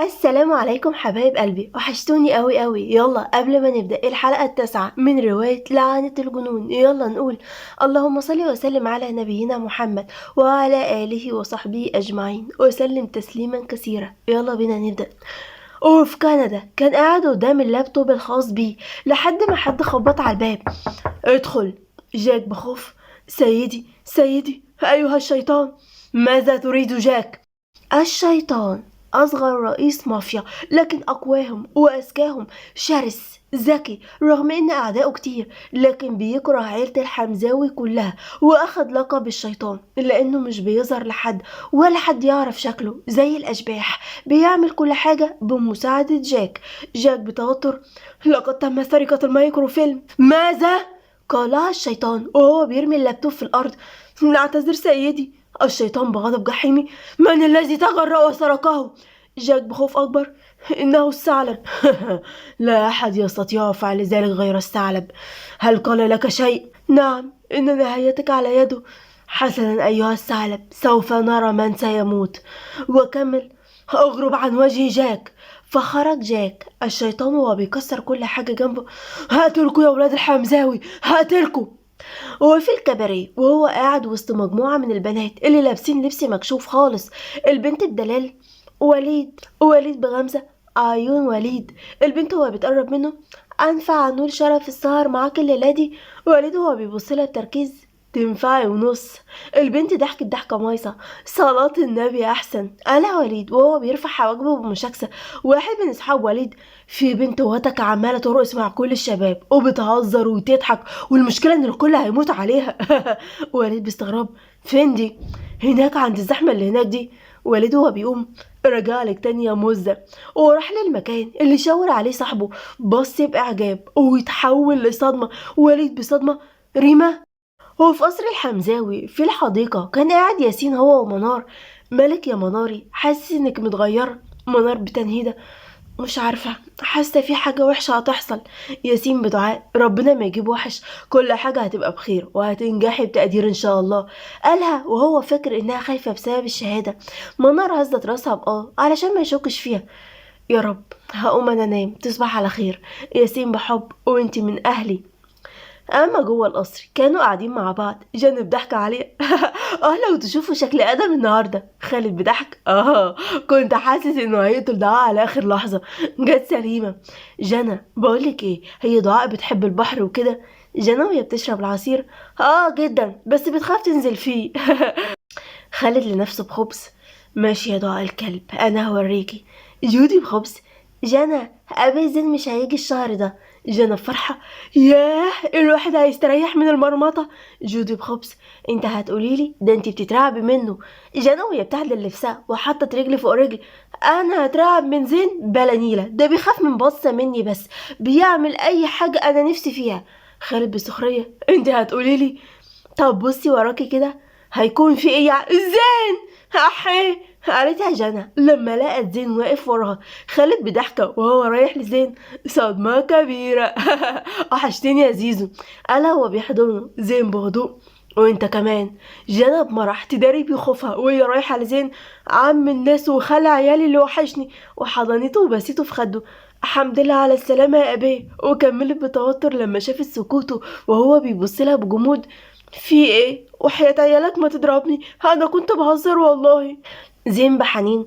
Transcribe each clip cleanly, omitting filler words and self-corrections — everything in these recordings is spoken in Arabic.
السلام عليكم حبايب قلبي، وحشتوني قوي قوي. يلا قبل ما نبدأ الحلقة التاسعة من رواية لعنة الجنون، يلا نقول اللهم صل وسلم على نبينا محمد وعلى آله وصحبه أجمعين وسلم تسليما كثيرا. يلا بينا نبدأ. وفي كندا كان قاعد قدام اللابتوب الخاص بيه لحد ما حد خبط على الباب. ادخل. جاك بخوف. سيدي سيدي أيها الشيطان. ماذا تريد جاك؟ الشيطان أصغر رئيس مافيا، لكن أقواهم وأذكاهم، شرس ذكي رغم إن أعدائه كتير، لكن بيكره عيلة الحمزاوي كلها، وأخد لقب الشيطان لأنه مش بيظهر لحد ولا حد يعرف شكله زي الأشباح. بيعمل كل حاجة بمساعدة جاك. جاك بتوتر: لقد تم سرقة الميكروفيلم. ماذا؟ قالها الشيطان وهو بيرمي اللابتوب في الأرض. نعتذر سيدي. الشيطان بغضب جحيمي: من الذي تجرأ وسرقه؟ جاك بخوف أكبر: إنه الثعلب. لا أحد يستطيع فعل ذلك غير الثعلب. هل قال لك شيء؟ نعم، إن نهايتك على يده. حسنا أيها الثعلب، سوف نرى من سيموت. وكمل: اغرب عن وجه جاك. فخرج جاك الشيطان وهو بيكسر كل حاجة جنبه. هقتلكوا يا ولاد الحمزاوي، هقتلكوا. وفي الكباريه وهو قاعد وسط مجموعة من البنات اللي لابسين لبس مكشوف خالص. البنت بدلال: وليد بغمزة: عيون وليد. البنت وهو بتقرب منه: أنفع نور شرف السهر معاك الليلة دي. وليد وهو بيبصلها بتركيز: تنفعي ونص. البنت ضحكت ضحكة مايصة: صلاة النبي أحسن. قالها وليد وهو بيرفع حواجبه بمشاكسة. واحد من أصحاب وليد: في بنت وتك عمالة ترقص مع كل الشباب وبتهزر وتضحك، والمشكلة إن الكل هيموت عليها. وليد باستغراب: فين دي؟ هناك عند الزحمة اللي هناك دي. وليد وهو بيقوم: رجعلك تاني يا مزة. وراح للمكان اللي شاور عليه صاحبه. بص بإعجاب ويتحول لصدمة. وليد بصدمة: ريما؟ هو في قصر الحمزاوي في الحديقة كان قاعد ياسين هو ومنار. مالك يا مناري؟ حاسس انك متغيرة. منار بتنهيدة: مش عارفة، حاسة في حاجة وحشة هتحصل. ياسين بدعاء: ربنا ما يجيب وحش، كل حاجة هتبقى بخير وهتنجحي بتقدير ان شاء الله. قالها وهو فاكر انها خايفة بسبب الشهادة. منار هزت راسها علشان ما يشكش فيها. يا رب، هقوم انا انام، تصبح على خير. ياسين بحب، وانتي من اهلي. اما جوه القصر كانوا قاعدين مع بعض. جانب ضحك عليه: لو تشوفوا شكل ادم النهارده. خالد بضحك: كنت حاسس انه هيقتل دعاء على اخر لحظه. جت سليمه: جنى بقولك ايه، هي دعاء بتحب البحر وكده؟ جنى وهي بتشرب العصير: جدا، بس بتخاف تنزل فيه. خالد لنفسه بخبز: ماشي يا دعاء الكلب، انا هوريكي. جودي بخبز: جنى ابي زين مش هيجي الشهر ده. جنى بفرحة: ياه، الواحد هيستريح من المرمطة. جودي بخبز: انت هتقوليلي ده انت بتترعبي منه. جنى وهي بتعدل لبسها وحطت رجل فوق رجل: انا هترعب من زين؟ بلا نيلة، ده بيخاف من بصة مني بس، بيعمل اي حاجة انا نفسي فيها. خالد بسخرية: انت هتقوليلي؟ طب بصي وراكي كده، هيكون في ايه زين؟ احي. قالتها جنى لما لقت زين واقف وراها. خالد بضحكة وهو رايح لزين: صدمة كبيرة. وحشتني يا زيزو. قالها وهو بيحضنه. زين بهدوء: وانت كمان. جنى بمرح تداري بخوفها وهي رايحة لزين: عم الناس وخلع عيالي اللي وحشني. وحضنته وبسيته في خده: الحمد لله على السلامة يا أبيه. وكملت بتوتر لما شافت سكوته وهو بيبصلها بجمود: في ايه؟ وحياة عيالك ما تضربني، انا كنت بهزر والله. زين بحنين: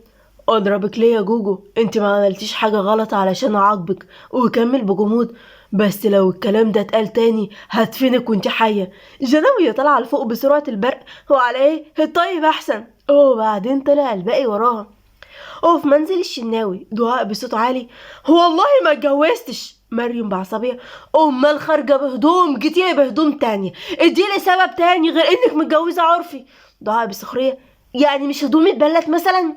اضربك ليه يا جوجو؟ انت ما عملتيش حاجة غلط علشان اعاقبك. وكمل بجمود: بس لو الكلام ده اتقال تاني هدفنك وانت حية. جنوية طالعة لفوق بسرعة البرق: وعلى ايه؟ الطيب احسن. وبعدين طلع الباقي وراها. وفي منزل الشناوي دعاء بصوت عالي: والله ما اتجوزتش. مريم بعصبية: امال خارجه بهدوم جيتي بهدوم تانية، اديلي سبب تاني غير انك متجوزه عرفي. دعاء بسخرية: يعني مش هدومي اتبلت مثلا؟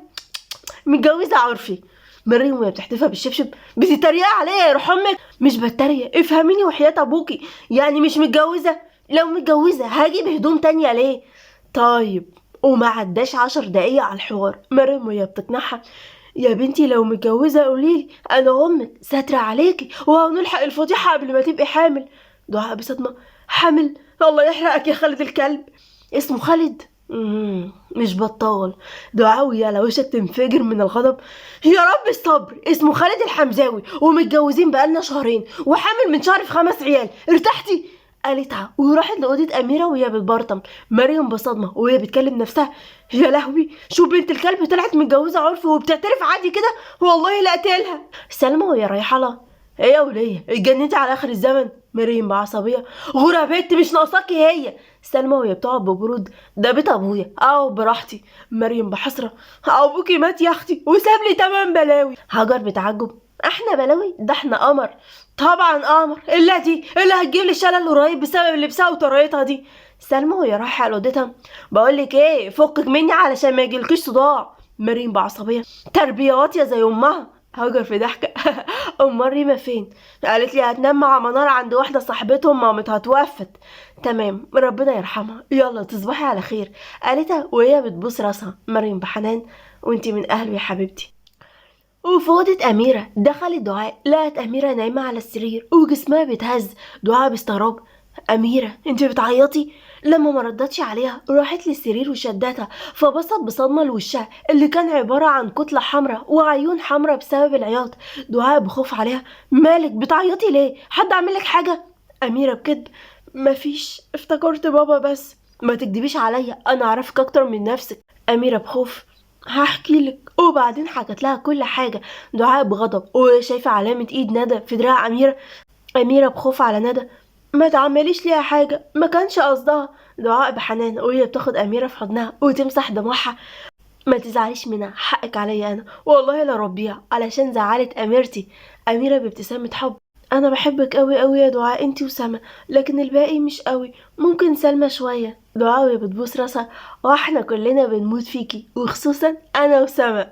متجوزه عرفي. مريم وهي بتحتفها بالشبشب: بتتريق عليا يا روح امك؟ مش بتريق، افهميني وحياة ابوكي، يعني مش متجوزه؟ لو متجوزه هاجي بهدوم تانية ليه؟ طيب. وما عداش 10 دقايق على الحوار، مريم وهي بتقنعها: يا بنتي لو متجوزة قوليلي، انا امك ساترة عليكي وهنلحق الفضيحة قبل ما تبقي حامل. دعاء بصدمة: حامل؟ الله يحرقك يا خالد الكلب. اسمه خالد؟ مش بطال. دعاوي على وشك تنفجر من الغضب. يا رب الصبر. اسمه خالد الحمزاوي ومتجوزين بقالنا شهرين وحامل من شهر في 5 عيال. ارتحتي؟ قالتها وراحت لأوضة أميرة وهي بتبرطم. مريم بصدمة وهي بتكلم نفسها. يا لهوي، شو بنت الكلب طلعت متجوزة عرف وبتعترف عادي كده؟ والله لا قتلها. سلمى وهي رايحة لها. ايه يا ولية، اتجننتي على آخر الزمن؟ مريم بعصبية. غورة بنت مش ناقصاكي هي. سلمى وهي بتقعد ببرود. ده بيت ابويا او براحتي. مريم بحسرة. ابوكي مات يا اختي وساب لي 8 بلاوي. هاجر بتعجب. احنا بلاوي؟ ده احنا قمر. طبعا قمر. الا دي اللي هتجيب لي شلل قريب بسبب لبسها وطريقتها دي. سلمى وهي رايحه على اوضتها. بقول لك ايه، فكك مني علشان ما يجيلكيش صداع. مريم بعصبيه. تربيات يا زي امها. هاجر في ضحكه. امال ريما فين؟ قالت لي هتنام مع منار عند واحده صاحبتهم مامتها توفت. تمام، ربنا يرحمها. يلا تصبحي على خير، قالتها وهي بتبوس راسها. مريم بحنان. وانتي من اهلي يا حبيبتي. وفي أوضة أميرة دخلت دعاء، لقت أميرة نايمة على السرير وجسمها بيتهز. دعاء باستغراب. أميرة انتي بتعيطي؟ لما ما ردتش عليها راحت للسرير وشدتها، فبصت بصدمة لوشها اللي كان عبارة عن كتلة حمراء وعيون حمراء بسبب العياط. دعاء بخوف عليها. مالك بتعيطي ليه؟ حد عملك حاجة؟ أميرة بكذب. مفيش، افتكرت بابا بس. ما تكدبيش عليا، أنا أعرفك أكتر من نفسك. أميرة بخوف. هحكي لك. وبعدين حكت لها كل حاجة. دعاء بغضب وهي شايفة علامة ايد ندى في دراع أميرة. أميرة بخوف على ندى. ما تعمليش ليها حاجة، ما كانش قصدها. دعاء بحنان وهي بتاخد أميرة في حضنها وتمسح دموعها. ما تزعليش منها، حقك عليا أنا والله لا ربيها علشان زعلت أميرتي. أميرة بابتسامة حب. أنا بحبك أوي أوي يا دعاء، انتي وسما، لكن الباقي مش أوي، ممكن سلمى شوية. دعاء وهي بتبوس راسها. واحنا كلنا بنموت فيكي وخصوصا أنا وسما.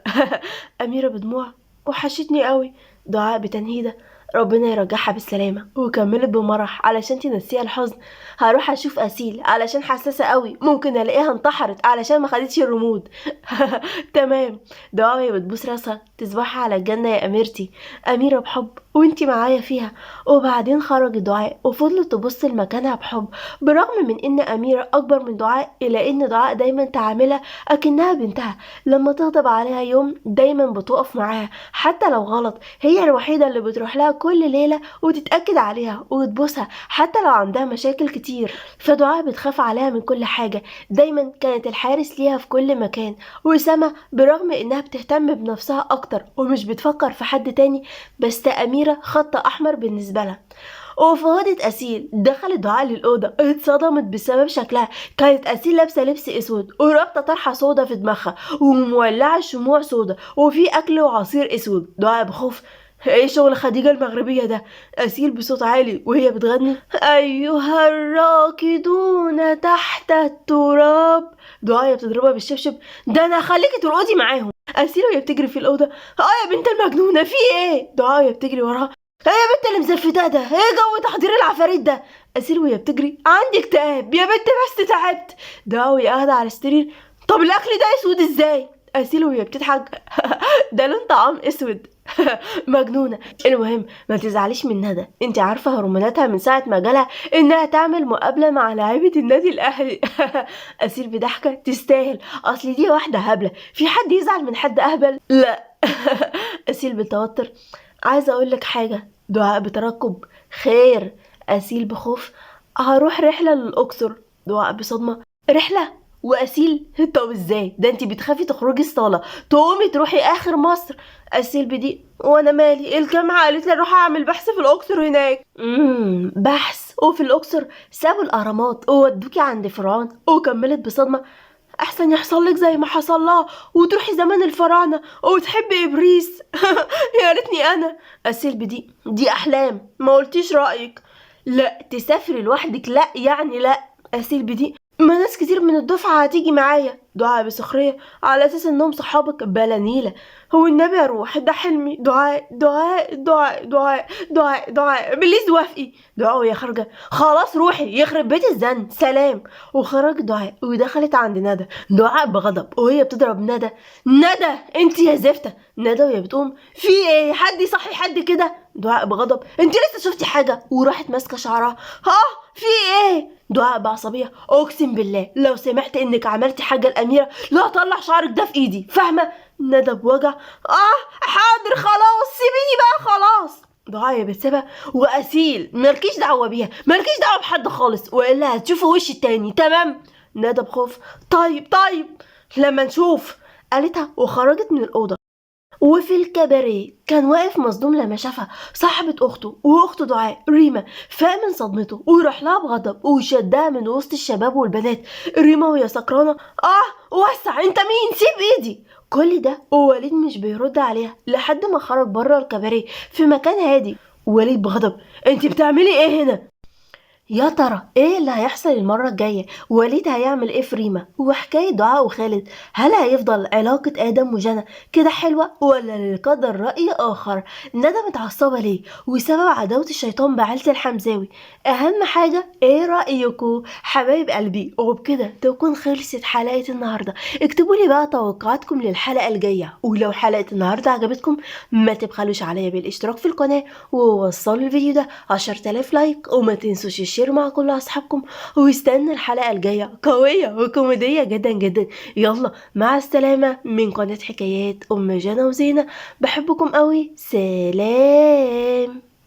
أميرة بدموع. وحشتني أوي. دعاء بتنهيدة. ربنا يرجعها بالسلامة. وكملت بمرح علشان تنسيها الحزن. هروح اشوف اسيل علشان حساسة قوي، ممكن الاقيها انتحرت علشان ما خدتش الرمود. تمام. دعاء وهي بتبوس راسها. تصبحي على الجنة يا اميرتي. اميرة بحب وانتي معايا فيها. وبعدين خرجت دعاء وفضلت تبص لمكانها بحب، برغم من ان اميرة اكبر من دعاء، الا ان دعاء دايما تعاملها اكنها بنتها. لما تغضب عليها يوم دايما بتقف معاها حتى لو غلط. هي الوحيدة اللي بتروح لها كل ليلة وتتأكد عليها وتبوسها حتى لو عندها مشاكل كتير. فدعاء بتخاف عليها من كل حاجة، دايما كانت الحارس ليها في كل مكان. وسما برغم انها بتهتم بنفسها اكتر ومش بتفكر في حد تاني، بس أميرة خط احمر بالنسبة لها. وفي أوضة أسيل دخلت دعاء للأوضة، اتصدمت بسبب شكلها. كانت أسيل لابسة لبس أسود ورابطة طرحة سودا في دماغها ومولعة شموع سودا وفي أكل وعصير أسود. دعاء بخوف. ايه شغل خديجة المغربية ده؟ أسيل بصوت عالي وهي بتغني. أيها الراكدون تحت التراب. دعاء بتضربها بالشبشب. ده أنا هخليكي ترقدي معاهم. أسيل وهي بتجري في الأوضة. يا بنت المجنونة في ايه؟ دعاء بتجري وراها. ايه يا بنت اللي مزفتاه ده؟ ايه جو تحضير العفاريت ده؟ أسيل وهي بتجري. عندي اكتئاب يا بنت بس تعبت. دعاء وهي قاعدة على السرير. طب الأكل ده أسود ازاي؟ أسيل وهي بتضحك. ده لون طعام اسود. مجنونة. المهم ما تزعليش من ندى، انت عارفة هرموناتها من ساعة ما جالها انها تعمل مقابلة مع لاعيبة النادي الاهلي. أسيل بضحكة. تستاهل، اصل دي واحدة هبلة، في حد يزعل من حد اهبل؟ لا. أسيل بالتوتر. عايزة اقول لك حاجة. دعاء بترقب. خير. أسيل بخوف. هروح رحلة للأقصر. دعاء بصدمة. رحلة؟ وأسيل. طب ازاي؟ ده انتي بتخافي تخرجي الصالة تقومي تروحي آخر مصر. أسيل بدي. وانا مالي، الجامعة قالت لي اروح اعمل بحث في الأقصر هناك. بحث؟ وفي الأقصر سابوا الأهرامات وودوكي عند فرعون. وكملت بصدمة. احسن يحصل لك زي ما حصل لها وتروحي زمان الفراعنه وتحبي ابريس. يا ريتني انا. أسيل بدي. دي احلام، ما قلتيش رايك. لا تسافري لوحدك؟ لا يعني لا. أسيل بدي. ما ناس كتير من الدفعه هتيجي معايا. دعاء بسخريه. على اساس انهم صحابك؟ بلا نيله. هو النبي اروح، ده حلمي. دعاء دعاء دعاء دعاء دعاء دعاء بليز وافقي. دعاء وهي خارجه. خلاص روحي يخرب بيت الزن، سلام. وخرج دعاء ودخلت عند ندى. دعاء بغضب وهي بتضرب ندى. ندى انت يا زفته. ندى وهي بتقوم. في ايه؟ حد يصحي حد كده؟ دعاء بغضب. انت لسه شفتي حاجه؟ وراحت ماسكه شعرها. في ايه؟ دعاء بعصبية: اقسم بالله لو سمعت انك عملتي حاجة الاميرة لا اطلع شعرك ده في ايدي، فاهمة؟ ندى بوجع: حاضر خلاص سيبيني بقى خلاص. دعاء بتسيبها: واسيل مالكيش دعوة بيها، مالكيش دعوة بحد خالص، والا هتشوفي وشي التاني، تمام؟ ندى بخوف: طيب لما نشوف، قالتها وخرجت من الأوضة. وفي الكباريه كان واقف مصدوم لما شافها صاحبة أخته وأخت دعاء ريما. فاق من صدمته وراح لها بغضب وشدها من وسط الشباب والبنات. ريما وهي سكرانة: وسع، انت مين؟ سيب ايدي. كل ده ووليد مش بيرد عليها لحد ما خرج بره الكباريه في مكان هادي. وليد بغضب: انت بتعملي ايه هنا؟ يا ترى ايه اللي هيحصل المرة الجاية؟ وليد هيعمل ايه في ريما؟ وحكاية دعاء وخالد، هل هيفضل علاقة آدم وجنى كده حلوة ولا للقدر رأي آخر؟ ندى متعصبة ليه؟ وسبب عداوة الشيطان بعيلة الحمزاوي؟ أهم حاجة ايه رأيكم حبايب قلبي؟ وبكده تكون خلصت حلقة النهاردة. اكتبوا لي بقى توقعاتكم للحلقة الجاية، ولو حلقة النهاردة عجبتكم ما تبخلوش عليا بالاشتراك في القناة ووصلوا الفيديو ده 10,000 لايك، وما تنسوش الشير مع كل اصحابكم، واستنى الحلقة الجاية قوية وكوميدية جدا جدا. يلا مع السلامة من قناة حكايات ام جنى وزينة، بحبكم قوي، سلام.